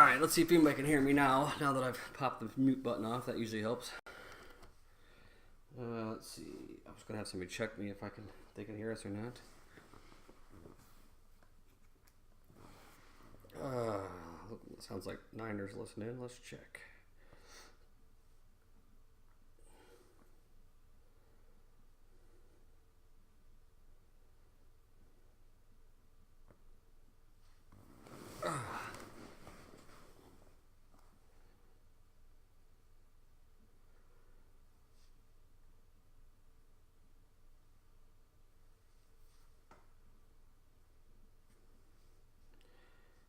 Alright, let's see if anybody can hear me now that I've popped the mute button off. That usually helps. Let's see. I was going to have somebody check me if they can hear us or not. Sounds like Niners listening. Let's check.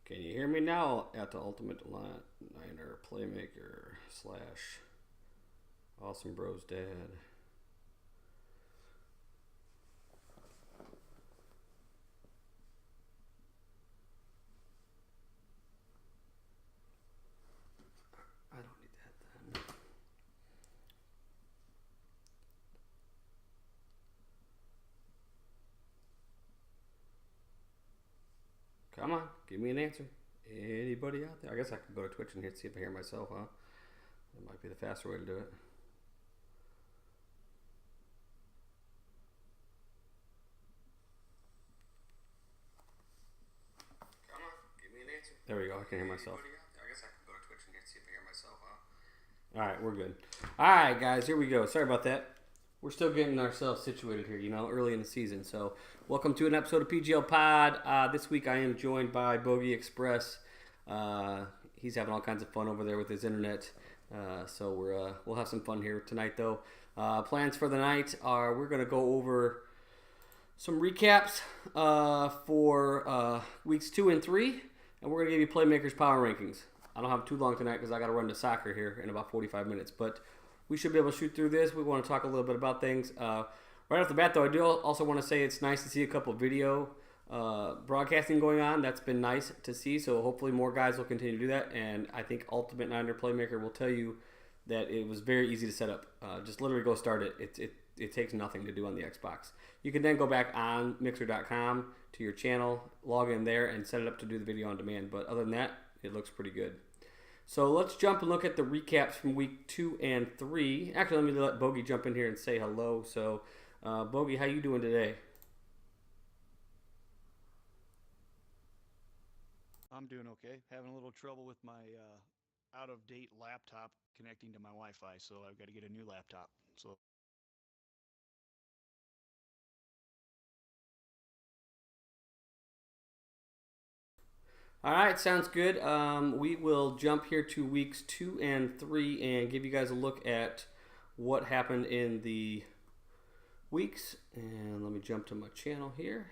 Can you hear me now at the Ultimate Niner Playmaker / Awesome Bros Dad? I don't need that then. Come on, give me an answer. Anybody out there? I guess I could go to Twitch and see if I hear myself, huh? That might be the faster way to do it. Come on, give me an answer. There we go, I can hear myself. I guess I could go to Twitch and see if I hear myself, huh? Alright, we're good. Alright, guys, here we go. Sorry about that. We're still getting ourselves situated here, early in the season. So, welcome to an episode of PGL Pod. This week I am joined by Bogeyexpress. He's having all kinds of fun over there with his internet. So we'll have some fun here tonight, though. Plans for the night are we're going to go over some recaps for weeks 2 and 3, and we're going to give you Playmkr's Power Rankings. I don't have too long tonight because I got to run to soccer here in about 45 minutes, but we should be able to shoot through this. We want to talk a little bit about things. Right off the bat, though, I do also want to say it's nice to see a couple of video broadcasting going on. That's been nice to see, so hopefully more guys will continue to do that, and I think Ultimate Niner Playmaker will tell you that it was very easy to set up. Just literally go start it. It takes nothing to do on the Xbox. You can then go back on Mixer.com to your channel, log in there, and set it up to do the video on demand, but other than that, it looks pretty good. So let's jump and look at the recaps from week 2 and 3. Actually, let me let Bogey jump in here and say hello. So, Bogey, how you doing today? I'm doing okay. Having a little trouble with my out-of-date laptop connecting to my Wi-Fi, so I've got to get a new laptop. So. All right, sounds good. We will jump here to weeks 2 and 3 and give you guys a look at what happened in the weeks. And let me jump to my channel here.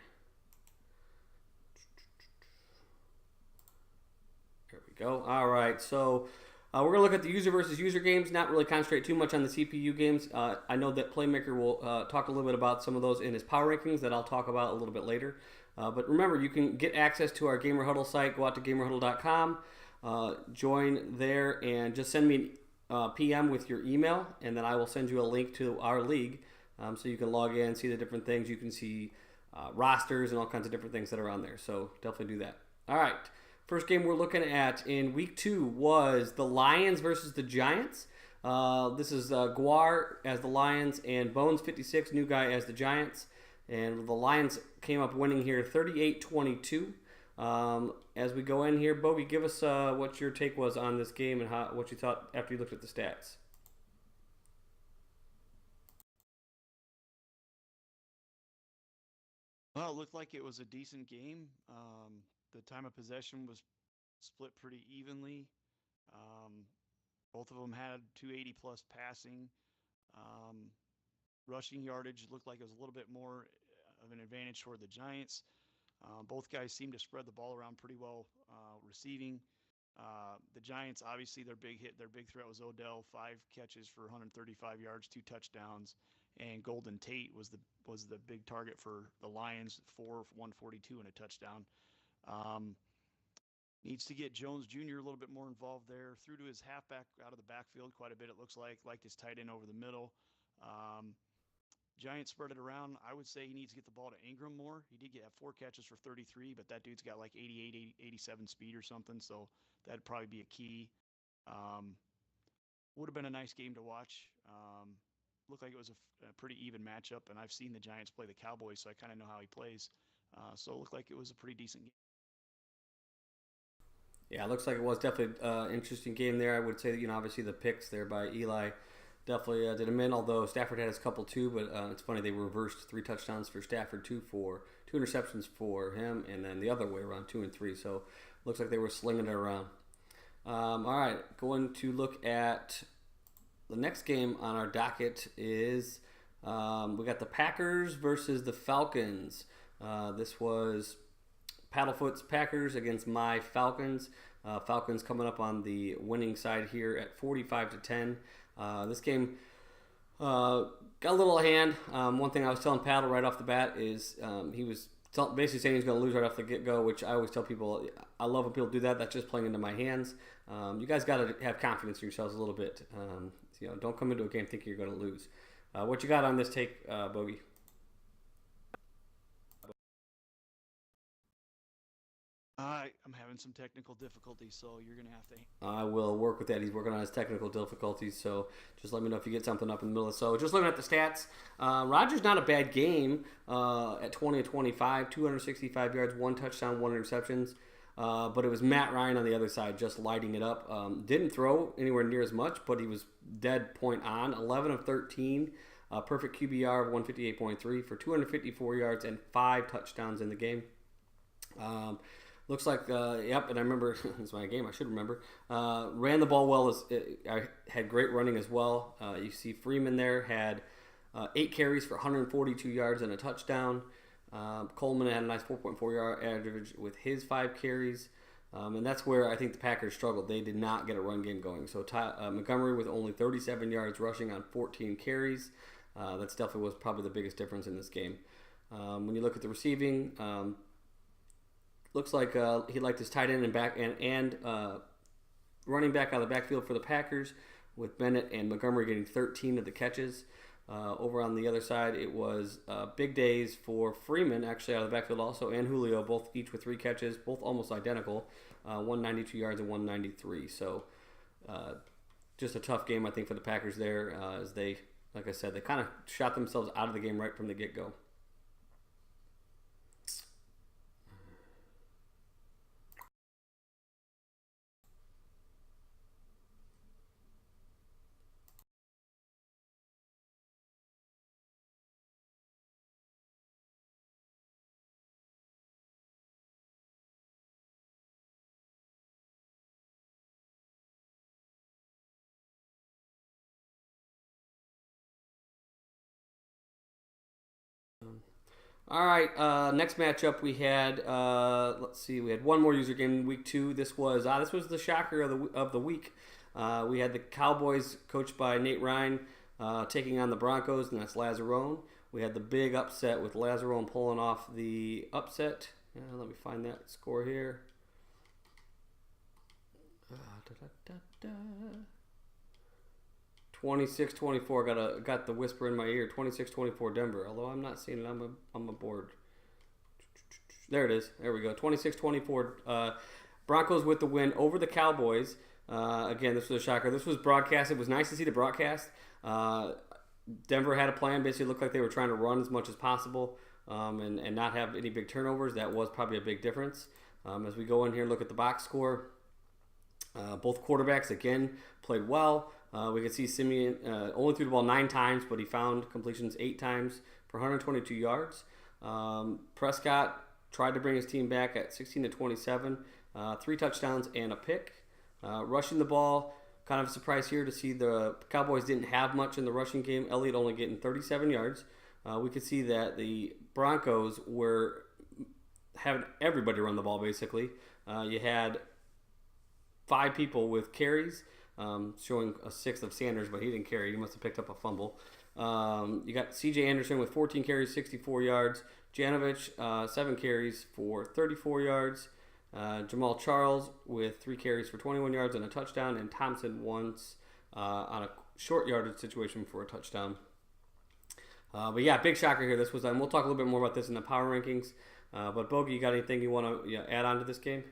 There we go. All right, so we're going to look at the user versus user games, not really concentrate too much on the CPU games. I know that Playmkr will talk a little bit about some of those in his power rankings that I'll talk about a little bit later. But remember, you can get access to our Gamer Huddle site. Go out to gamerhuddle.com, join there, and just send me a PM with your email, and then I will send you a link to our league so you can log in, see the different things. You can see rosters and all kinds of different things that are on there. So definitely do that. All right. First game we're looking at in week 2 was the Lions versus the Giants. This is Guar as the Lions and Bones56, new guy as the Giants. And the Lions came up winning here 38-22. As we go in here, Bogey, give us what your take was on this game and what you thought after you looked at the stats. Well, it looked like it was a decent game. The time of possession was split pretty evenly. Both of them had 280-plus passing. Rushing yardage looked like it was a little bit more of an advantage toward the Giants. Both guys seemed to spread the ball around pretty well receiving. The Giants, obviously, their big threat was Odell, 5 catches for 135 yards, 2 touchdowns, and Golden Tate was the big target for the Lions, 4 for 142 and a touchdown. Needs to get Jones Jr. a little bit more involved there. Threw to his halfback out of the backfield quite a bit, it looks like. Liked his tight end over the middle. Giants spread it around. I would say he needs to get the ball to Ingram more. He did have 4 catches for 33, but that dude's got like 88, 87 speed or something. So that'd probably be a key. Would have been a nice game to watch. Looked like it was a pretty even matchup, and I've seen the Giants play the Cowboys, so I kind of know how he plays. So it looked like it was a pretty decent game. Yeah, it looks like it was definitely an interesting game there. I would say that, obviously the picks there by Eli definitely did him in, although Stafford had his couple too, but it's funny, they reversed 3 touchdowns for Stafford, 2 interceptions for him, and then the other way around, 2 and 3. So looks like they were slinging it around. All right, going to look at the next game on our docket is we got the Packers versus the Falcons. This was Paddlefoot's Packers against my Falcons. Falcons coming up on the winning side here at 45-10. This game got a little hand. One thing I was telling Paddle right off the bat is he was basically saying he's going to lose right off the get-go, which I always tell people, I love when people do that. That's just playing into my hands. You guys got to have confidence in yourselves a little bit. Don't come into a game thinking you're going to lose. What you got on this take, Bogey? I'm having some technical difficulties, so you're going to have to... I will work with that. He's working on his technical difficulties, so just let me know if you get something up in the middle. So just looking at the stats, Rodgers not a bad game at 20-25, 265 yards, 1 touchdown, 1 interceptions. But it was Matt Ryan on the other side just lighting it up. Didn't throw anywhere near as much, but he was dead point on. 11 of 13, perfect QBR of 158.3 for 254 yards and 5 touchdowns in the game. Looks like, yep, and I remember, it's my game, I should remember. Ran the ball well, I had great running as well. You see Freeman there had 8 carries for 142 yards and a touchdown. Coleman had a nice 4.4 yard average with his 5 carries. And that's where I think the Packers struggled. They did not get a run game going. So Montgomery with only 37 yards rushing on 14 carries. That's definitely was probably the biggest difference in this game. When you look at the receiving, looks like he liked his tight end and back and running back out of the backfield for the Packers, with Bennett and Montgomery getting 13 of the catches. Over on the other side, it was big days for Freeman, actually out of the backfield also, and Julio, both each with 3 catches, both almost identical, 192 yards and 193. So just a tough game, I think, for the Packers there, as they, like I said, they kind of shot themselves out of the game right from the get-go. All right, next matchup we had. Let's see, we had one more user game in week 2. This was the shocker of the week. We had the Cowboys, coached by Nate Ryan, taking on the Broncos, and that's Lazarone. We had the big upset with Lazarone pulling off the upset. Let me find that score here. 26-24. Got the whisper in my ear. 26-24 Denver. Although I'm not seeing it on my board. There it is. There we go. 26-24. Broncos with the win over the Cowboys. Again, this was a shocker. This was broadcast. It was nice to see the broadcast. Denver had a plan. Basically looked like they were trying to run as much as possible and not have any big turnovers. That was probably a big difference. As we go in here and look at the box score, both quarterbacks, again, played well. We could see Simeon only threw the ball 9 times, but he found completions 8 times for 122 yards. Prescott tried to bring his team back at 16-27, 3 touchdowns and a pick. Rushing the ball, kind of a surprise here to see the Cowboys didn't have much in the rushing game. Elliott only getting 37 yards. We could see that the Broncos were having everybody run the ball, basically. You had 5 people with carries, showing a 6th of Sanders, but he didn't carry. He must have picked up a fumble. You got C.J. Anderson with 14 carries, 64 yards. Janovich, 7 carries for 34 yards. Jamal Charles with 3 carries for 21 yards and a touchdown. And Thompson once on a short yardage situation for a touchdown. But yeah, big shocker here. This was, and we'll talk a little bit more about this in the power rankings. But Bogey, you got anything you want to add on to this game?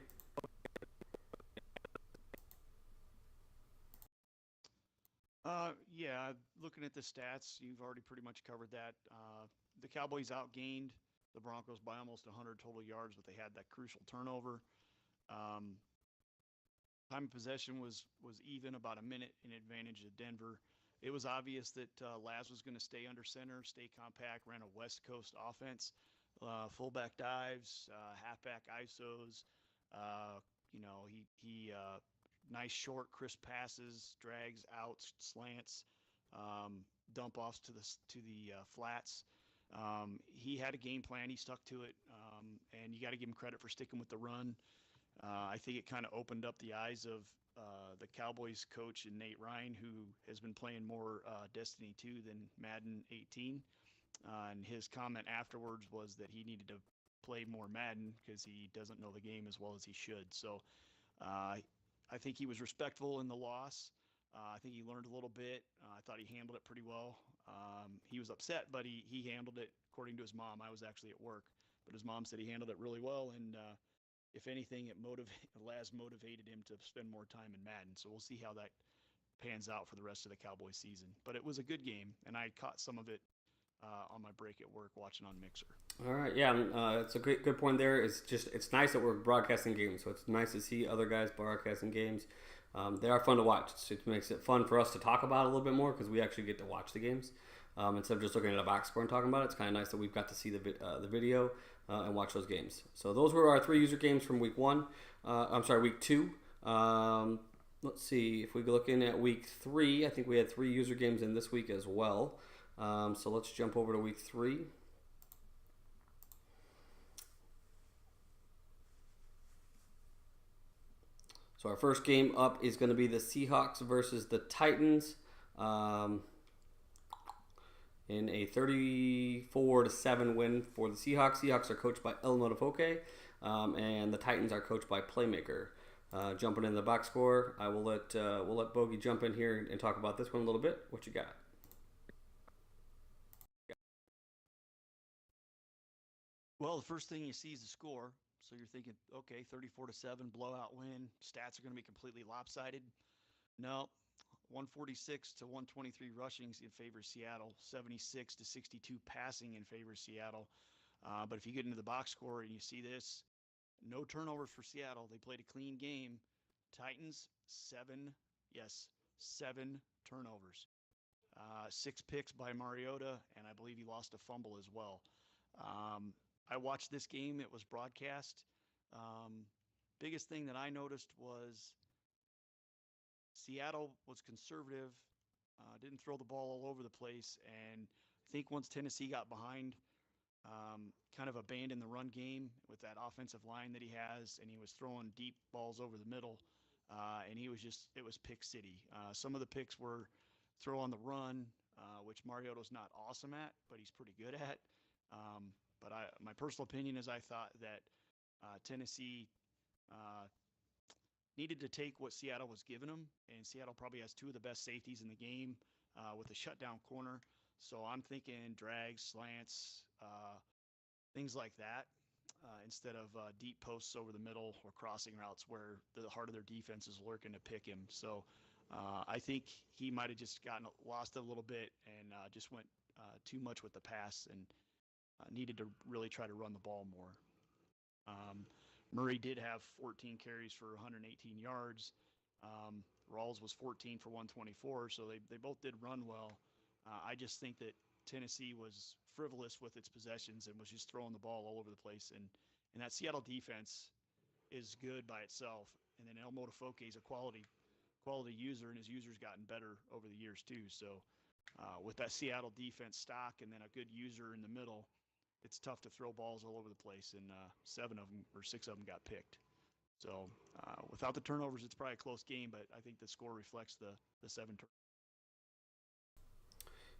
Yeah, looking at the stats, you've already pretty much covered that. The Cowboys outgained the Broncos by almost 100 total yards, but they had that crucial turnover. Um, Time of possession was even, about a minute in advantage of Denver. It was obvious that Laz was going to stay under center, stay compact, ran a West Coast offense, fullback dives, halfback ISOs. Uh, he nice short, crisp passes, drags, outs, slants, dump offs to the flats. He had a game plan. He stuck to it, and you got to give him credit for sticking with the run. I think it kind of opened up the eyes of the Cowboys coach and Nate Ryan, who has been playing more Destiny 2 than Madden 18. And his comment afterwards was that he needed to play more Madden because he doesn't know the game as well as he should. So I think he was respectful in the loss. I think he learned a little bit. I thought he handled it pretty well. He was upset, but he handled it according to his mom. I was actually at work, but his mom said he handled it really well. And if anything, Laz motivated him to spend more time in Madden. So we'll see how that pans out for the rest of the Cowboys season. But it was a good game, and I caught some of it on my break at work watching on Mixer. All right, yeah, it's a good point there. It's nice that we're broadcasting games, so it's nice to see other guys broadcasting games. They are fun to watch. It makes it fun for us to talk about a little bit more because we actually get to watch the games instead of just looking at a box score and talking about it. It's kind of nice that we've got to see the video and watch those games. So those were our 3 user games from week 2. Let's see, if we look in at week 3, I think we had 3 user games in this week as well. So let's jump over to week 3. So our first game up is going to be the Seahawks versus the Titans in a 34-7 win for the Seahawks. Seahawks are coached by El Motofoke, and the Titans are coached by Playmkr. Jumping in the box score, we'll let Bogey jump in here and talk about this one a little bit. What you got? Well, the first thing you see is the score. So you're thinking, okay, 34-7, blowout win. Stats are going to be completely lopsided. No, 146 to 123 rushing in favor of Seattle, 76 to 62 passing in favor of Seattle. But if you get into the box score and you see this, no turnovers for Seattle. They played a clean game. Titans, 7 turnovers. 6 picks by Mariota, and I believe he lost a fumble as well. I watched this game. It was broadcast. Biggest thing that I noticed was Seattle was conservative, didn't throw the ball all over the place, and I think once Tennessee got behind, kind of abandoned the run game with that offensive line that he has, and he was throwing deep balls over the middle, and it was pick city. Some of the picks were throw on the run, which Mariota's not awesome at, but he's pretty good at. But my personal opinion is I thought that Tennessee needed to take what Seattle was giving them, and Seattle probably has 2 of the best safeties in the game with a shutdown corner. So I'm thinking drags, slants, things like that, instead of deep posts over the middle or crossing routes where the heart of their defense is lurking to pick him. So I think he might have just gotten lost a little bit and just went too much with the pass and needed to really try to run the ball more. Murray did have 14 carries for 118 yards. Rawls was 14 for 124, so they both did run well. I just think that Tennessee was frivolous with its possessions and was just throwing the ball all over the place. And that Seattle defense is good by itself. And then El Motofoke is a quality user, and his user's gotten better over the years too. So with that Seattle defense stock and then a good user in the middle, it's tough to throw balls all over the place, and 7 of them or 6 of them got picked. So without the turnovers, it's probably a close game, but I think the score reflects the 7 turnovers.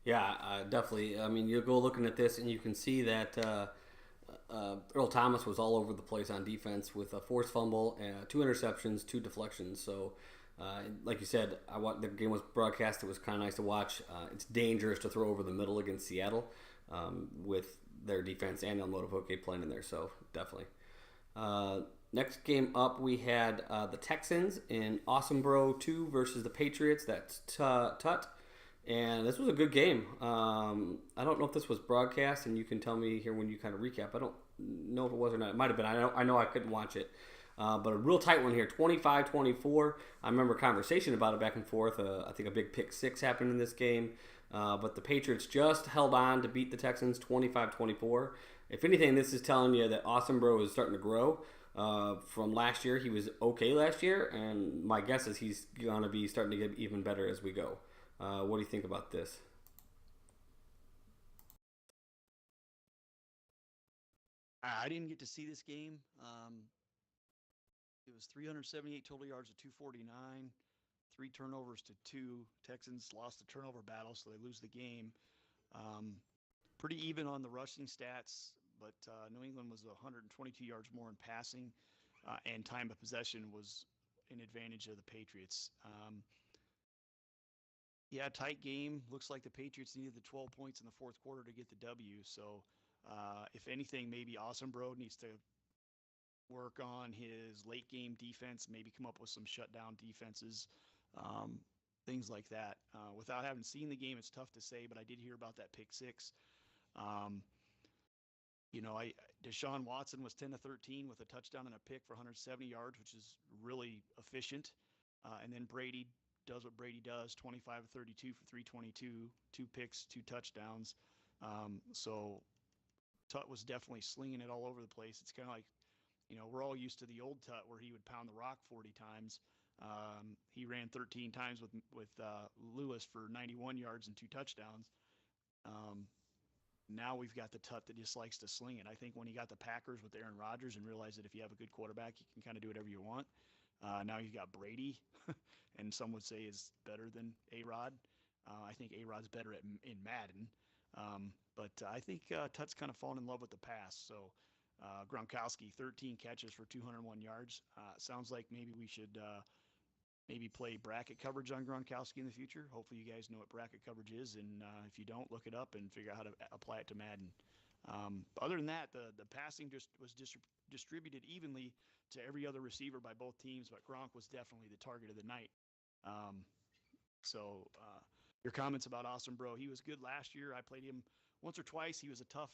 Yeah, definitely. I mean, you go looking at this and you can see that Earl Thomas was all over the place on defense with a forced fumble, 2 interceptions, 2 deflections. So, like you said, the game was broadcast. It was kind of nice to watch. It's dangerous to throw over the middle against Seattle with their defense and El Motofoke playing in there. So, definitely. Next game up, we had the Texans in Awesome Bro 2 versus the Patriots. That's Tut. And this was a good game. I don't know if this was broadcast, and you can tell me here when you kind of recap. I don't know if it was or not. It might have been. I know I couldn't watch it. But a real tight one here, 25-24. I remember conversation about it back and forth. I think a big pick six happened in this game. But the Patriots just held on to beat the Texans 25-24. If anything, this is telling you that Awesome Bro is starting to grow. From last year, he was okay last year, and my guess is he's going to be starting to get even better as we go. What do you think about this? I didn't get to see this game. It was 378 total yards to 249, 3 turnovers to 2. Texans lost the turnover battle, so they lose the game. Um, Pretty even on the rushing stats, but New England was 122 yards more in passing, and time of possession was an advantage of the Patriots. Yeah, tight game. Looks like the Patriots needed the 12 points in the fourth quarter to get the W. So, if anything, maybe Awesome Bro needs to work on his late game defense, maybe come up with some shutdown defenses, um, things like that. Without having seen the game, it's tough to say, but I did hear about that pick six. Um, I Deshaun Watson was 10 to 13 with a touchdown and a pick for 170 yards, which is really efficient. And then Brady does what Brady does: 25 to 32 for 322, 2 picks, 2 touchdowns. So Tut was definitely slinging it all over the place. It's kind of like, we're all used to the old Tut where he would pound the rock 40 times. He ran 13 times with Lewis for 91 yards and 2 touchdowns. Um, Now we've got the Tut that just likes to sling it. I think when he got the Packers with Aaron Rodgers and realized that if you have a good quarterback, you can kind of do whatever you want. Now you've got Brady, and some would say is better than A-Rod. I think A-Rod's better in Madden. But I think Tut's kind of fallen in love with the pass. So Gronkowski, 13 catches for 201 yards. Sounds like maybe we should maybe play bracket coverage on Gronkowski in the future. Hopefully, you guys know what bracket coverage is, and if you don't, look it up and figure out how to apply it to Madden. Other than that, the passing just was distributed evenly to every other receiver by both teams, but Gronk was definitely the target of the night. Um, so your comments about Awesome Bro, he was good last year. I played him once or twice. He was a tough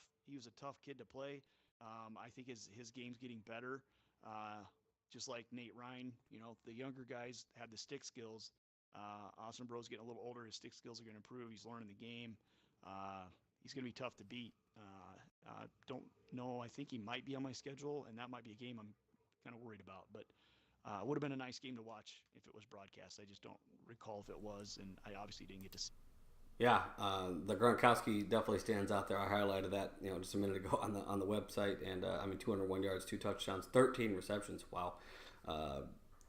kid to play. I think his game's getting better. Just like Nate Ryan, the younger guys have the stick skills. Awesome Bro's getting a little older. His stick skills are going to improve. He's learning the game. He's going to be tough to beat. Don't know. I think he might be on my schedule, and that might be a game I'm kind of worried about. But it would have been a nice game to watch if it was broadcast. I just don't recall if it was, and I obviously didn't get to see. Yeah, the Gronkowski definitely stands out there. I highlighted that just a minute ago on the website, and 201 yards, 2 touchdowns, 13 receptions. Wow.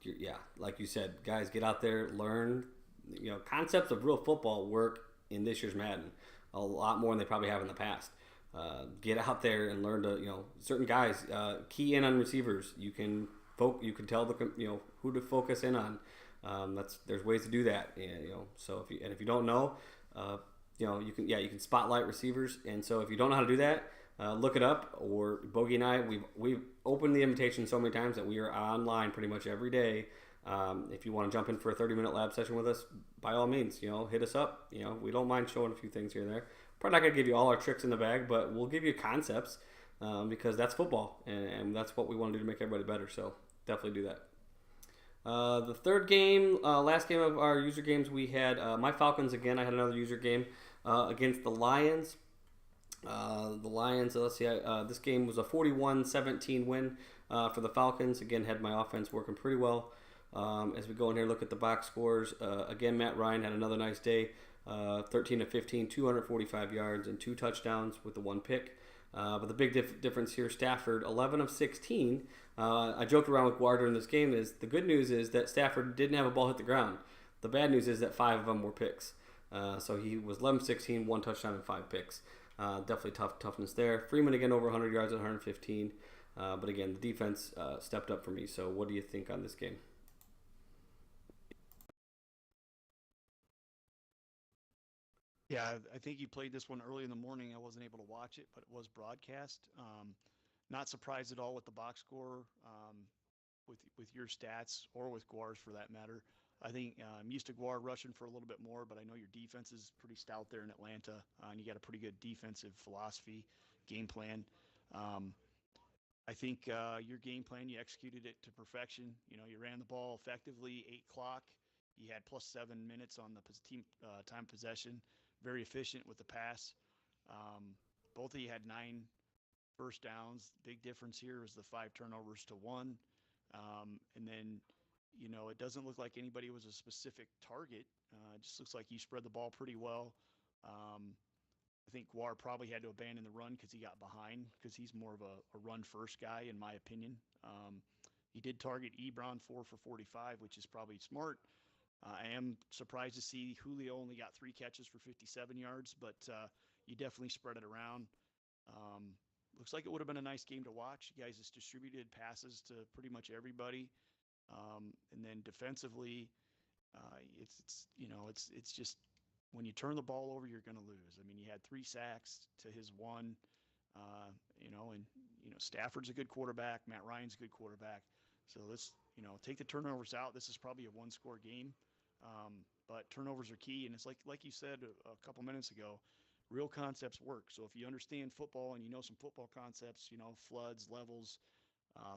Yeah, like you said, guys, get out there, learn. Concepts of real football work in this year's Madden a lot more than they probably have in the past. Get out there and learn to certain guys key in on receivers. You can tell who to focus in on. There's ways to do that. So if you don't know. You can spotlight receivers, and so if you don't know how to do that, look it up. Or Bogey and I, we've opened the invitation so many times that we are online pretty much every day. If you want to jump in for a 30-minute lab session with us, by all means, hit us up. We don't mind showing a few things here and there. Probably not gonna give you all our tricks in the bag, but we'll give you concepts because that's football, and that's what we want to do to make everybody better. So definitely do that. The third game, last game of our user games, we had my Falcons again. I had another user game against the Lions. Let's see, this game was a 41-17 win for the Falcons. Again, had my offense working pretty well. As we go in here and look at the box scores, again, Matt Ryan had another nice day. 13 to 15, 245 yards and 2 touchdowns with the 1 pick. But the big difference here, Stafford, 11 of 16. I joked around with Guar during this game. The good news is that Stafford didn't have a ball hit the ground. The bad news is that 5 of them were picks. So he was 11 16, 1 touchdown and 5 picks. Definitely toughness there. Freeman again over 100 yards at 115. But again, the defense stepped up for me. So what do you think on this game? Yeah, I think you played this one early in the morning. I wasn't able to watch it, but it was broadcast. Not surprised at all with the box score, with your stats or with Guar's for that matter. I think I'm used to Guar rushing for a little bit more, but I know your defense is pretty stout there in Atlanta, and you got a pretty good defensive philosophy, game plan. Um, I think your game plan, you executed it to perfection. You know, you ran the ball effectively, 8 clock. You had plus 7 minutes on the team time possession. Very efficient with the pass. Both of you had 9 first downs. Big difference here was the 5 turnovers to 1. And then, you know, it doesn't look like anybody was a specific target. It just looks like you spread the ball pretty well. Um, I think Guar probably had to abandon the run because he got behind because he's more of a run first guy, in my opinion. He did target Ebron 4 for 45, which is probably smart. I am surprised to see Julio only got 3 catches for 57 yards, but you definitely spread it around. Looks like it would have been a nice game to watch. You guys just distributed passes to pretty much everybody. And then defensively, it's just when you turn the ball over, you're going to lose. I mean, you had 3 sacks to his 1. Stafford's a good quarterback. Matt Ryan's a good quarterback. So let's take the turnovers out. This is probably a 1-score game, but turnovers are key. And it's like you said a couple minutes ago, real concepts work. So if you understand football and you know some football concepts, floods, levels,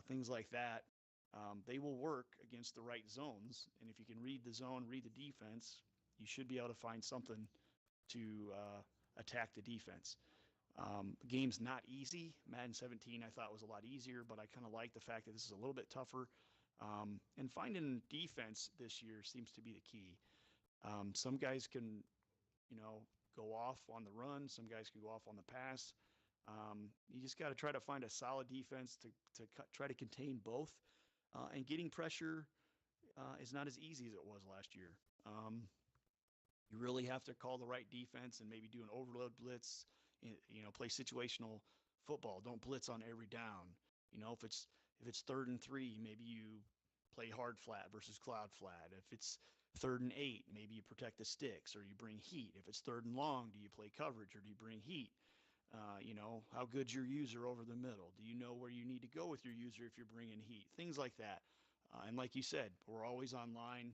things like that, they will work against the right zones. And if you can read the zone, read the defense, you should be able to find something to attack the defense. The game's not easy. Madden 17 I thought was a lot easier, but I kind of like the fact that this is a little bit tougher. And finding defense this year seems to be the key. Some guys can, go off on the run. Some guys can go off on the pass. You just got to try to find a solid defense to try to contain both. And getting pressure is not as easy as it was last year. You really have to call the right defense and maybe do an overload blitz. Play situational football. Don't blitz on every down. If it's 3rd and 3, maybe you play hard flat versus cloud flat. If it's 3rd and 8, maybe you protect the sticks or you bring heat. If it's 3rd and long, do you play coverage or do you bring heat? How good's your user over the middle? Do you know where you need to go with your user if you're bringing heat? Things like that. And like you said, we're always online.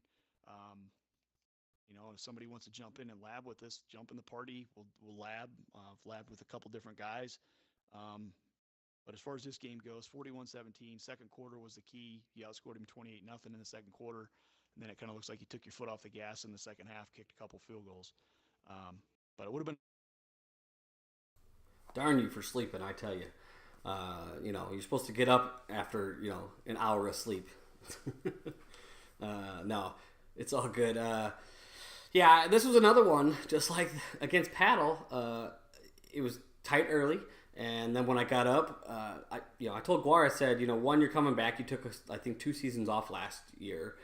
If somebody wants to jump in and lab with us, jump in the party. We'll lab. I've labbed with a couple different guys. But as far as this game goes, 41-17. Second quarter was the key. You outscored him 28-0 in the second quarter. And then it kind of looks like you took your foot off the gas in the second half, kicked a couple field goals. But it would have been. Darn you for sleeping, I tell you. You're supposed to get up after, an hour of sleep. No, it's all good. Yeah, this was another one, just like against Paddle. It was tight early, and then when I got up, I told Guar, I said, one, you're coming back. You took, I think, 2 seasons off last year,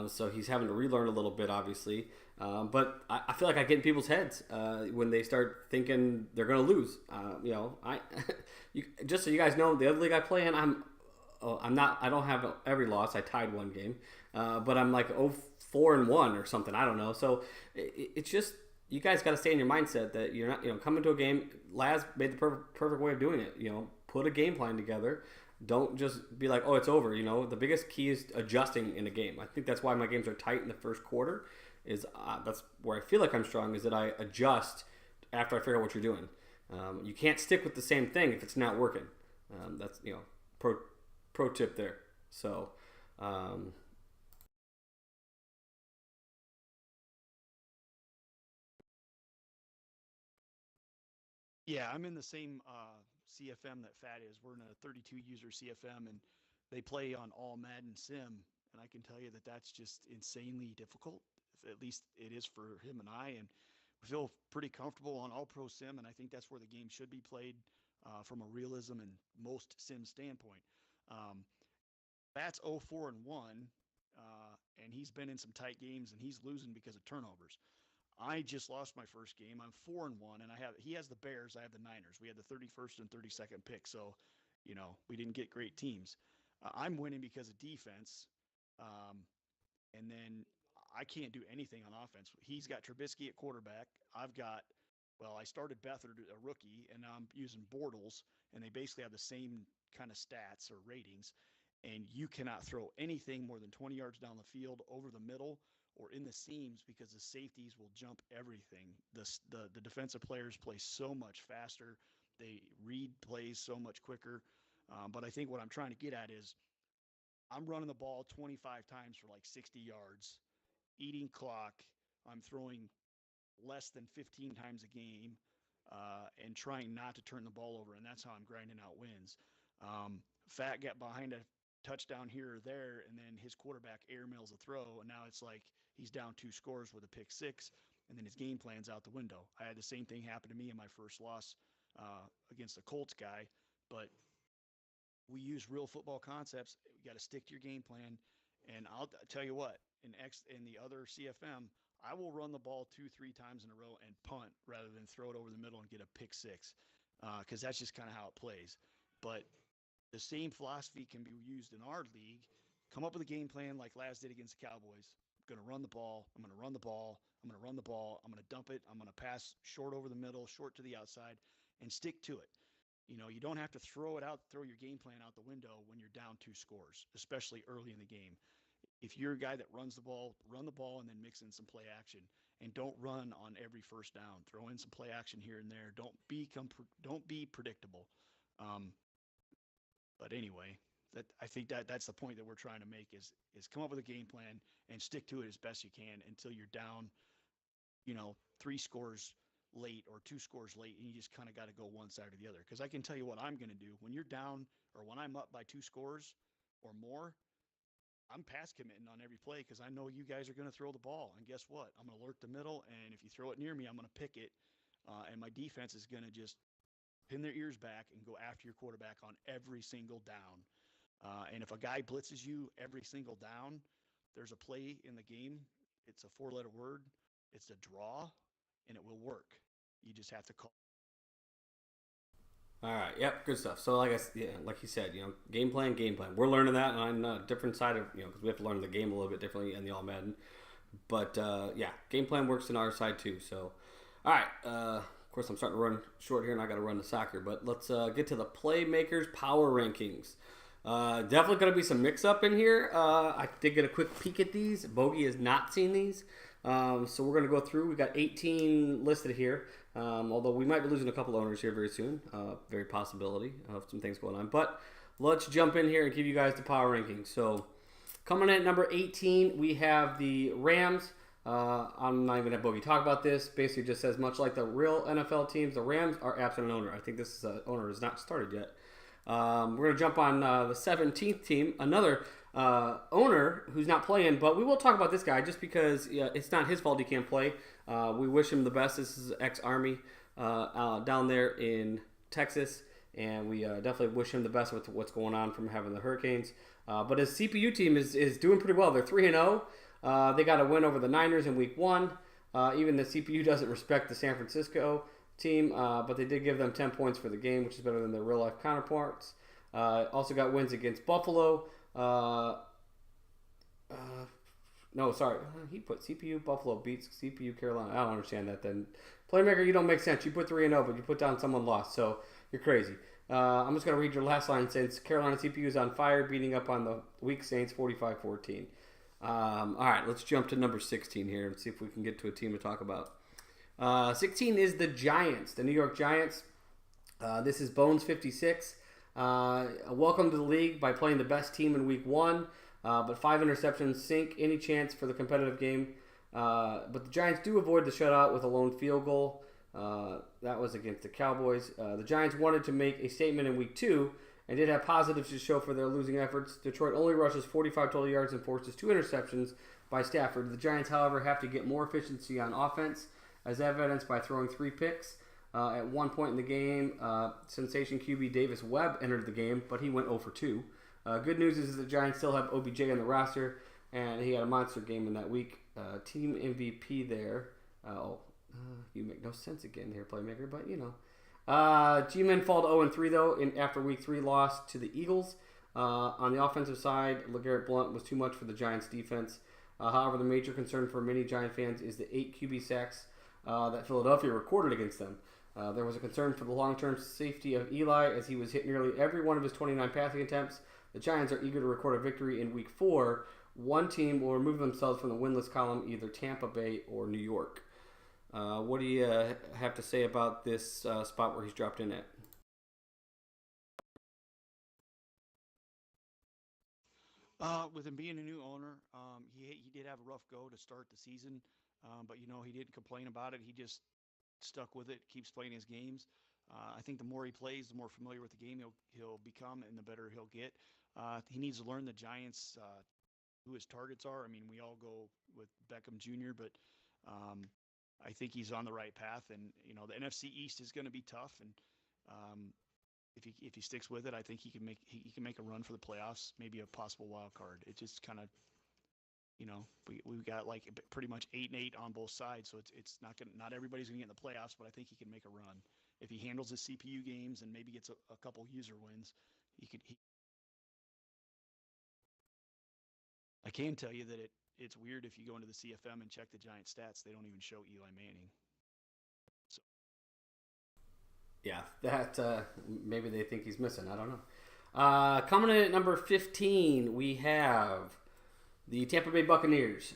so he's having to relearn a little bit, obviously. But I feel like I get in people's heads when they start thinking they're going to lose. Just so you guys know, the other league I play in, I don't have every loss. I tied 1 game, but I'm like 4-1 or something. I don't know. So it's just, you guys got to stay in your mindset that you're not, coming to a game. Laz made the perfect way of doing it. Put a game plan together. Don't just be like, oh, it's over. The biggest key is adjusting in a game. I think that's why my games are tight in the first quarter. That's where I feel like I'm strong, is that I adjust after I figure out what you're doing. You can't stick with the same thing if it's not working. That's pro tip there. So. Yeah, I'm in the same CFM that Fat is. We're in a 32-user CFM, and they play on all Madden Sim. And I can tell you that that's just insanely difficult. At least it is for him and I. And we feel pretty comfortable on All Pro Sim, and I think that's where the game should be played from a realism and most sim standpoint. Fat's 0-4-1, and he's been in some tight games, and he's losing because of turnovers. I just lost my first game. I'm 4-1, and he has the Bears. I have the Niners. We had the 31st and 32nd pick, so we didn't get great teams. I'm winning because of defense, and then I can't do anything on offense. He's got Trubisky at quarterback. I started Beathard, a rookie, and now I'm using Bortles, and they basically have the same kind of stats or ratings. And you cannot throw anything more than 20 yards down the field over the middle, or in the seams because the safeties will jump everything. The defensive players play so much faster. They read plays so much quicker. But I think what I'm trying to get at is I'm running the ball 25 times for like 60 yards, eating clock. I'm throwing less than 15 times a game and trying not to turn the ball over. And that's how I'm grinding out wins. Fat got behind a touchdown here or there, and then his quarterback airmails a throw, and now it's like he's down 2 scores with a pick 6, and then his game plan's out the window. I had the same thing happen to me in my first loss against the Colts guy, but we use real football concepts. You got to stick to your game plan, and I'll tell you what, in the other CFM, I will run the ball 2-3 times in a row and punt rather than throw it over the middle and get a pick 6, because that's just kind of how it plays. But the same philosophy can be used in our league. Come up with a game plan like Laz did against the Cowboys. I'm going to run the ball. I'm going to run the ball. I'm going to run the ball. I'm going to dump it. I'm going to pass short over the middle, short to the outside, and stick to it. You don't have to throw your game plan out the window when you're down 2 scores, especially early in the game. If you're a guy that runs the ball, run the ball and then mix in some play action. And don't run on every first down. Throw in some play action here and there. Don't be predictable. But anyway, I think that's the point that we're trying to make is come up with a game plan and stick to it as best you can until you're down, 3 scores late or 2 scores late, and you just kind of got to go one side or the other. Because I can tell you what I'm going to do when you're down or when I'm up by 2 scores or more. I'm pass committing on every play because I know you guys are going to throw the ball. And guess what? I'm going to lurk the middle, and if you throw it near me, I'm going to pick it. And my defense is going to just pin their ears back and go after your quarterback on every single down. And if a guy blitzes you every single down, there's a play in the game. It's a 4-letter word. It's a draw, and it will work. You just have to call. All right, yep, good stuff. So, like you said, game plan. We're learning that on a different side of, because we have to learn the game a little bit differently in the All Madden. But game plan works in our side too. So, all right, of course, I'm starting to run short here, and I got to run to soccer. But let's get to the Playmkr Power rankings. Definitely going to be some mix-up in here. I did get a quick peek at these. Bogey has not seen these. So we're going to go through. We got 18 listed here. Although we might be losing a couple owners here very soon. Very possibility of some things going on. But let's jump in here and give you guys the power rankings. So coming in at number 18, we have the Rams. I'm not even at Bogey talk about this. Basically just says, much like the real NFL teams, the Rams are absent an owner. I think this owner has not started yet. We're going to jump on the 17th team. Another owner who's not playing, but we will talk about this guy just because it's not his fault he can't play. We wish him the best. This is ex-Army down there in Texas, and we definitely wish him the best with what's going on from having the Hurricanes. But his CPU team is doing pretty well. They're 3-0. They got a win over the Niners in Week 1. Even the CPU doesn't respect the San Francisco team, but they did give them 10 points for the game, which is better than their real-life counterparts. Also got wins against Buffalo. No, sorry. He put CPU Buffalo beats CPU Carolina. I don't understand that then. Playmkr, you don't make sense. You put 3-0, but you put down someone lost, so you're crazy. I'm just going to read your last line since Carolina CPU is on fire, beating up on the weak Saints 45-14. All right, let's jump to number 16 here and see if we can get to a team to talk about. 16 is the Giants, the New York Giants. This is Bones56. Welcome to the league by playing the best team in Week 1, but 5 interceptions sink any chance for the competitive game. But the Giants do avoid the shutout with a lone field goal. That was against the Cowboys. The Giants wanted to make a statement in Week 2 and did have positives to show for their losing efforts. Detroit only rushes 45 total yards and forces 2 interceptions by Stafford. The Giants, however, have to get more efficiency on offense, as evidenced by throwing 3 picks. At one point in the game, sensation QB Davis Webb entered the game, but he went 0 for 2. Good news is the Giants still have OBJ on the roster, and he had a monster game in that week. Team MVP there. You make no sense again here, Playmkr, but G-Men fall to 0-3, though, after Week 3 loss to the Eagles. On the offensive side, LeGarrette Blount was too much for the Giants' defense. However, the major concern for many Giant fans is the 8 QB sacks that Philadelphia recorded against them. There was a concern for the long-term safety of Eli, as he was hit nearly every one of his 29 passing attempts. The Giants are eager to record a victory in Week 4 One team will remove themselves from the winless column, either Tampa Bay or New York. What do you have to say about this spot where he's dropped in at? With him being a new owner, he did have a rough go to start the season, but he didn't complain about it. He just stuck with it, keeps playing his games. I think the more he plays, the more familiar with the game he'll become, and the better he'll get. He needs to learn the Giants, who his targets are. I mean, we all go with Beckham Jr., but um, I think he's on the right path. And the NFC East is going to be tough, and um, if he sticks with it, I think he can make a run for the playoffs, maybe a possible wild card. It just kind of we've got like pretty much 8-8 on both sides, so not everybody's gonna get in the playoffs, but I think he can make a run if he handles his CPU games and maybe gets a couple user wins. He could. I can tell you that it's weird if you go into the CFM and check the Giant stats; they don't even show Eli Manning. So Yeah, that maybe they think he's missing. I don't know. Coming in at number 15, we have the Tampa Bay Buccaneers.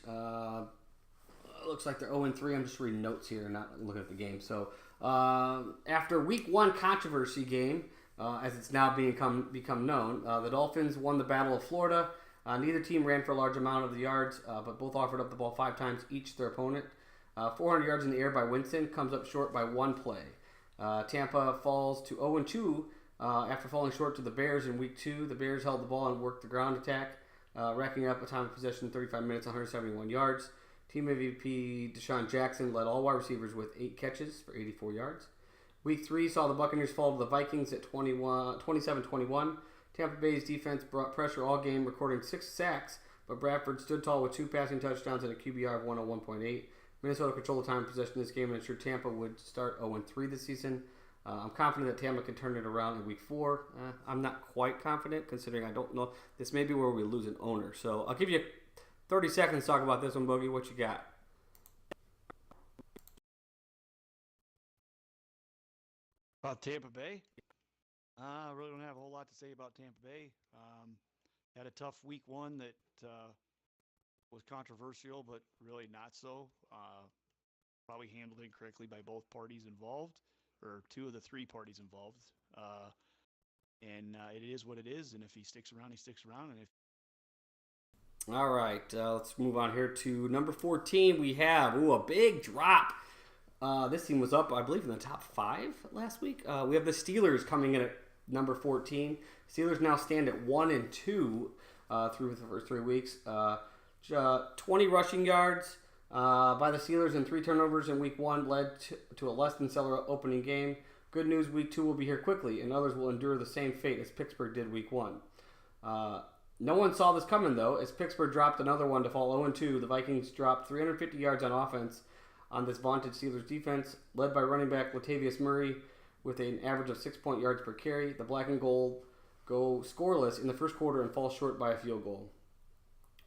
Looks like they're 0-3. I'm just reading notes here, not looking at the game. So after Week 1 controversy game, as it's now become known, the Dolphins won the Battle of Florida. Neither team ran for a large amount of the yards, but both offered up the ball 5 times each to their opponent. 400 yards in the air by Winston comes up short by 1 play. Tampa falls to 0-2 after falling short to the Bears in Week 2. The Bears held the ball and worked the ground attack, racking up a time of possession 35 minutes, 171 yards. Team MVP Deshaun Jackson led all wide receivers with 8 catches for 84 yards. Week 3 saw the Buccaneers fall to the Vikings at 27-21. Tampa Bay's defense brought pressure all game, recording 6 sacks, but Bradford stood tall with 2 passing touchdowns and a QBR of 101.8. Minnesota controlled the time of possession in this game and ensured Tampa would start 0-3 this season. I'm confident that Tampa can turn it around in Week 4. I'm not quite confident, considering I don't know. This may be where we lose an owner. So I'll give you 30 seconds to talk about this one, Bogey. What you got? about Tampa Bay, I really don't have a whole lot to say about Tampa Bay. Had a tough Week 1 that was controversial, but really not so. Probably handled incorrectly by both parties involved, or 2 of the 3 parties involved. And it is what it is. And if he sticks around, he sticks around. And if All right, let's move on here to number 14. We have a big drop. This team was up, I believe, in the top 5 last week. We have the Steelers coming in at number 14. Steelers now stand at 1-2 through the first 3 weeks. 20 rushing yards by the Steelers and 3 turnovers in Week 1 led to a less than stellar opening game. Good news, Week 2 will be here quickly, and others will endure the same fate as Pittsburgh did Week 1. No one saw this coming, though, as Pittsburgh dropped another one to fall 0-2. The Vikings dropped 350 yards on offense on this vaunted Steelers defense, led by running back Latavius Murray with an average of 6 yards per carry. The black and gold go scoreless in the first quarter and fall short by a field goal.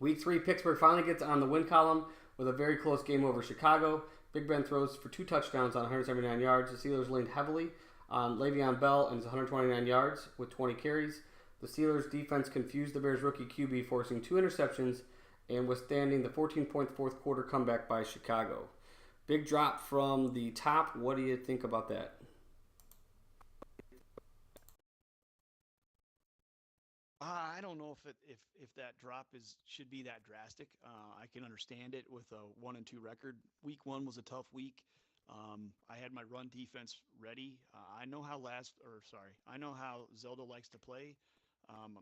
Week 3, Pittsburgh finally gets on the win column with a very close game over Chicago. Big Ben throws for 2 touchdowns on 179 yards. The Steelers leaned heavily on Le'Veon Bell and his 129 yards with 20 carries. The Steelers' defense confused the Bears' rookie QB, forcing 2 interceptions and withstanding the 14-point fourth quarter comeback by Chicago. Big drop from the top. What do you think about that? I don't know if that drop should be that drastic. I can understand it with a 1-2 record. Week 1 was a tough week. I had my run defense ready. I know how Zelda likes to play.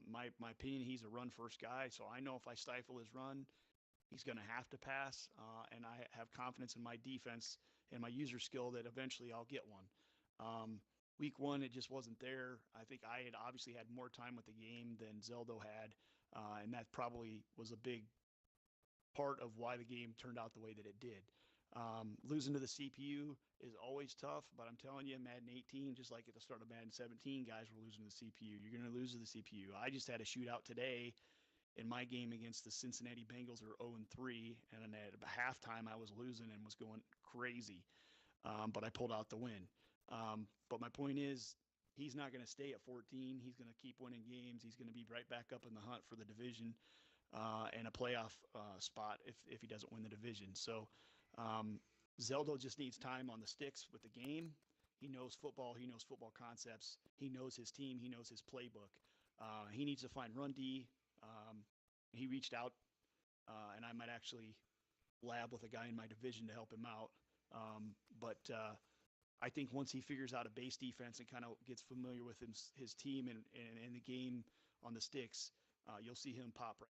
My opinion, he's a run first guy, so I know if I stifle his run, he's going to have to pass. And I have confidence in my defense and my user skill that eventually I'll get one. Week 1, it just wasn't there. I think I had obviously had more time with the game than Zeldo had, and that probably was a big part of why the game turned out the way that it did. Losing to the CPU is always tough, but I'm telling you, Madden 18, just like at the start of Madden 17, guys were losing to the CPU. You're going to lose to the CPU. I just had a shootout today in my game against the Cincinnati Bengals, who are 0-3, and at halftime I was losing and was going crazy, but I pulled out the win. But my point is, he's not going to stay at 14. He's going to keep winning games. He's going to be right back up in the hunt for the division. and a playoff spot if he doesn't win the division. So Zeldo just needs time on the sticks with the game. He knows football. He knows football concepts. He knows his team. He knows his playbook. He needs to find run D. He reached out, and I might actually lab with a guy in my division to help him out. But I think once he figures out a base defense and kind of gets familiar with his team and the game on the sticks, you'll see him pop right.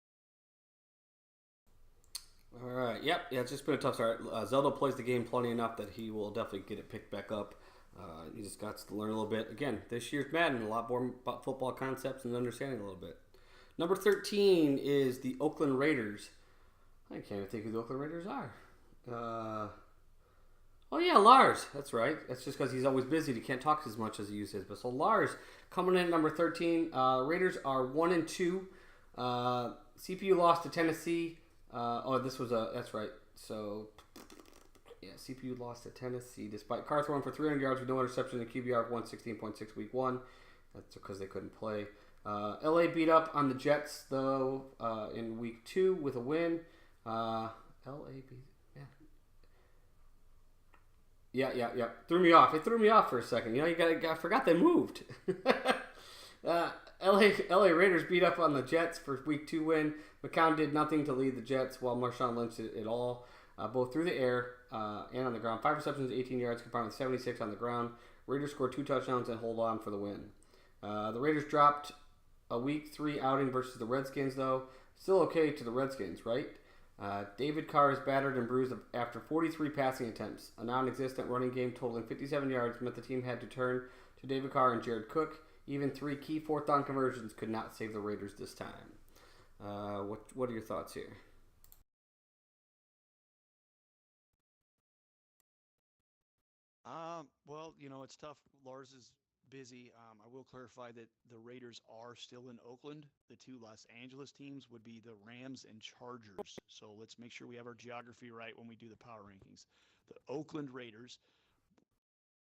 All right. Yep. Yeah, it's just been a tough start. Zelda plays the game plenty enough that he will definitely get it picked back up. He just got to learn a little bit. Again, this year's Madden, a lot more about football concepts and understanding a little bit. Number 13 is the Oakland Raiders. I can't even think who the Oakland Raiders are. Oh, yeah, Lars. That's right. That's just because he's always busy. He can't talk as much as he uses. But so Lars coming in at number 13. Raiders are 1-2. CPU lost to Tennessee. That's right. So, yeah, CPU lost to Tennessee despite Carr throwing for 300 yards with no interception and QBR of 116.6 week 1. That's because they couldn't play. LA beat up on the Jets, though, in week 2 with a win. LA beat, yeah. Threw me off. It threw me off for a second. You know, I forgot they moved. LA Raiders beat up on the Jets for week 2 win. McCown did nothing to lead the Jets while Marshawn Lynch did it all, both through the air and on the ground. 5 receptions, 18 yards, combined with 76 on the ground. Raiders scored 2 touchdowns and hold on for the win. The Raiders dropped a week 3 outing versus the Redskins, though. Still okay to the Redskins, right? David Carr is battered and bruised after 43 passing attempts. A non-existent running game totaling 57 yards meant the team had to turn to David Carr and Jared Cook. Even 3 key 4th down conversions could not save the Raiders this time. What are your thoughts here? Well, it's tough. Lars is busy. I will clarify that the Raiders are still in Oakland. The 2 Los Angeles teams would be the Rams and Chargers. So let's make sure we have our geography right when we do the power rankings. The Oakland Raiders,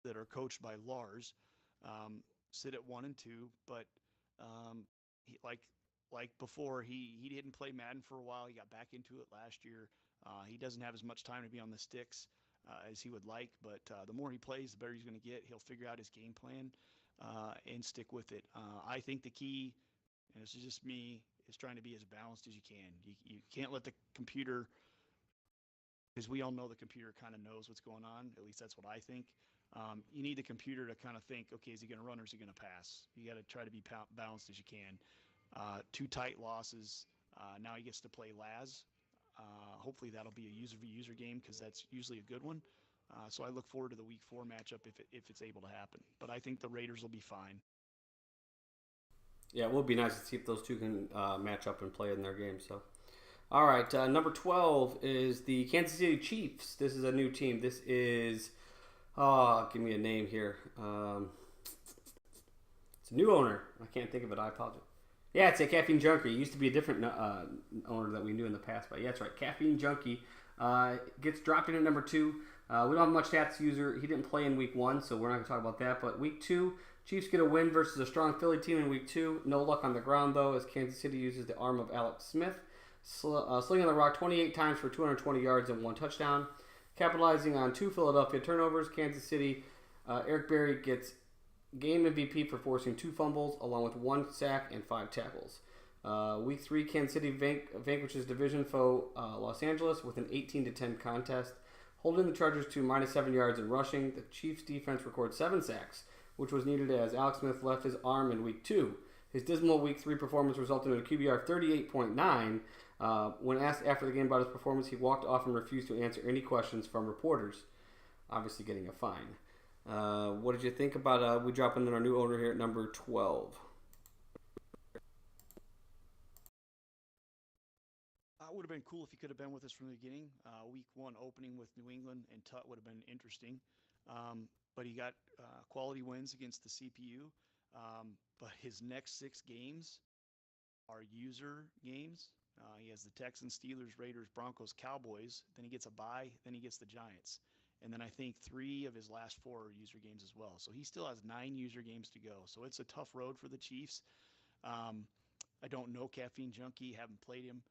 that are coached by Lars, sit at 1-2, but like before, he didn't play Madden for a while. He got back into it last year. He doesn't have as much time to be on the sticks as he would like, but the more he plays, the better he's going to get. He'll figure out his game plan and stick with it. I think the key, and this is just me, is trying to be as balanced as you can. You can't let the computer, because we all know the computer kind of knows what's going on. At least that's what I think. You need the computer to kind of think, okay, is he going to run or is he going to pass? You got to try to be balanced as you can. 2 tight losses. Now he gets to play Laz. Hopefully that'll be a user game because that's usually a good one. So I look forward to the week 4 matchup if it's able to happen. But I think the Raiders will be fine. Yeah, it would be nice to see if those two can match up and play in their game. So, all right, number 12 is the Kansas City Chiefs. This is a new team. This is, give me a name here. It's a new owner. I can't think of it. I apologize. Yeah, it's a Caffeine Junkie. It used to be a different owner that we knew in the past, but yeah, that's right. Caffeine Junkie gets dropped in at number 2. We don't have much stats user. He didn't play in week 1, so we're not going to talk about that. But week 2, Chiefs get a win versus a strong Philly team in week 2. No luck on the ground, though, as Kansas City uses the arm of Alex Smith. Slinging the rock 28 times for 220 yards and 1 touchdown. Capitalizing on 2 Philadelphia turnovers, Kansas City, Eric Berry gets game MVP for forcing 2 fumbles, along with 1 sack and 5 tackles. Week 3, Kansas City vanquishes division foe Los Angeles with an 18-10 contest, holding the Chargers to -7 yards in rushing. The Chiefs' defense records 7 sacks, which was needed as Alex Smith left his arm in week 2. His dismal week 3 performance resulted in a QBR of 38.9. When asked after the game about his performance, he walked off and refused to answer any questions from reporters, obviously getting a fine. What did you think about we dropping in our new owner here at number 12? It would have been cool if he could have been with us from the beginning. Week 1 opening with New England and Tut would have been interesting. But he got quality wins against the CPU. But his next 6 games are user games. He has the Texans, Steelers, Raiders, Broncos, Cowboys. Then he gets a bye. Then he gets the Giants. And then I think 3 of his last 4 are user games as well. So he still has 9 user games to go. So it's a tough road for the Chiefs. I don't know Caffeine Junkie, haven't played him,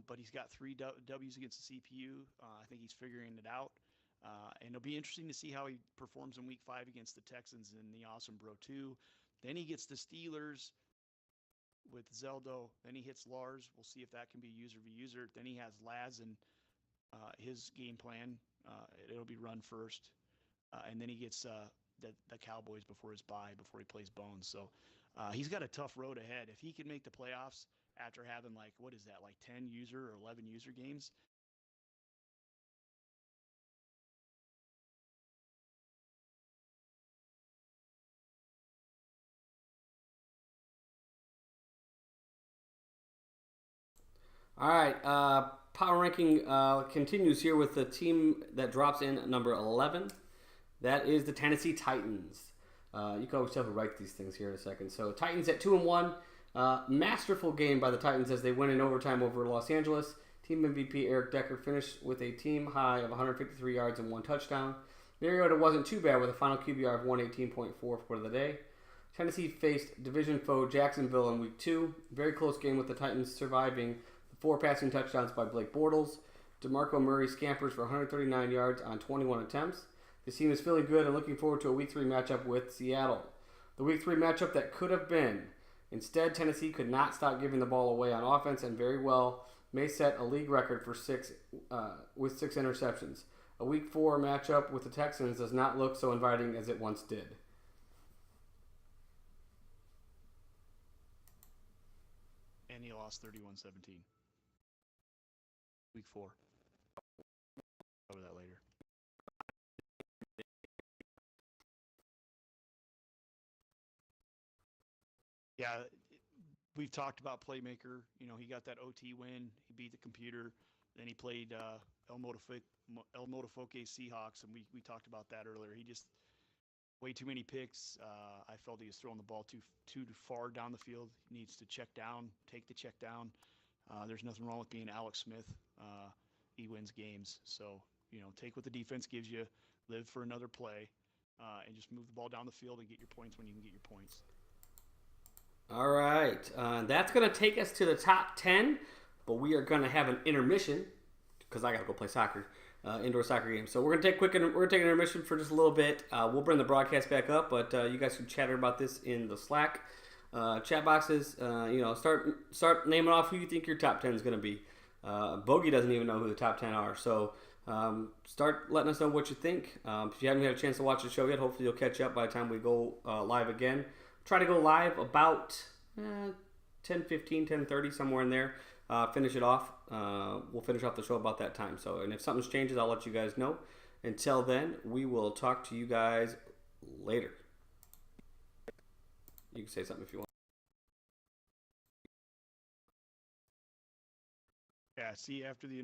but he's got 3 W's against the CPU. I think he's figuring it out. And it'll be interesting to see how he performs in week 5 against the Texans in the Awesome Bro 2. Then he gets the Steelers with Zeldo. Then he hits Lars. We'll see if that can be user v user. Then he has Laz and his game plan. It'll be run first. And then he gets the Cowboys before his bye, before he plays Bones. So he's got a tough road ahead. If he can make the playoffs after having, like, what is that, like 10 user or 11 user games, All right, power ranking continues here with the team that drops in at number 11. That is the Tennessee Titans. You can always tell who writes these things here in a second. So Titans at 2-1. Masterful game by the Titans as they win in overtime over Los Angeles. Team MVP Eric Decker finished with a team high of 153 yards and 1 touchdown. Mariota wasn't too bad with a final QBR of 118.4 for the day. Tennessee faced division foe Jacksonville in week 2. Very close game with the Titans surviving 4 passing touchdowns by Blake Bortles. DeMarco Murray scampers for 139 yards on 21 attempts. This team is feeling good and looking forward to a Week 3 matchup with Seattle. The Week 3 matchup that could have been. Instead, Tennessee could not stop giving the ball away on offense and very well may set a league record for 6 interceptions. A Week 4 matchup with the Texans does not look so inviting as it once did. And he lost 31-17. Week 4. Cover that later. Yeah, we've talked about Playmkr. You know, he got that OT win. He beat the computer. Then he played El Motofoque Seahawks, and we talked about that earlier. He just way too many picks. I felt he was throwing the ball too far down the field. He needs to check down, take the check down. There's nothing wrong with being Alex Smith. He wins games. So, you know, take what the defense gives you, live for another play, and just move the ball down the field and get your points when you can get your points. All right. That's going to take us to the top 10, but we are going to have an intermission because I got to go play soccer, indoor soccer game. So we're going to take an intermission for just a little bit. We'll bring the broadcast back up, but you guys can chatter about this in the Slack chat boxes. Start naming off who you think your top 10 is going to be. Bogey doesn't even know who the top 10 are, so start letting us know what you think. If you haven't had a chance to watch the show yet, hopefully you'll catch up by the time we go live again. Try to go live about 10:15, 10:30, somewhere in there. Finish it off. We'll finish off the show about that time. So, and if something changes, I'll let you guys know. Until then, we will talk to you guys later. You can say something if you want. Yeah, see you after the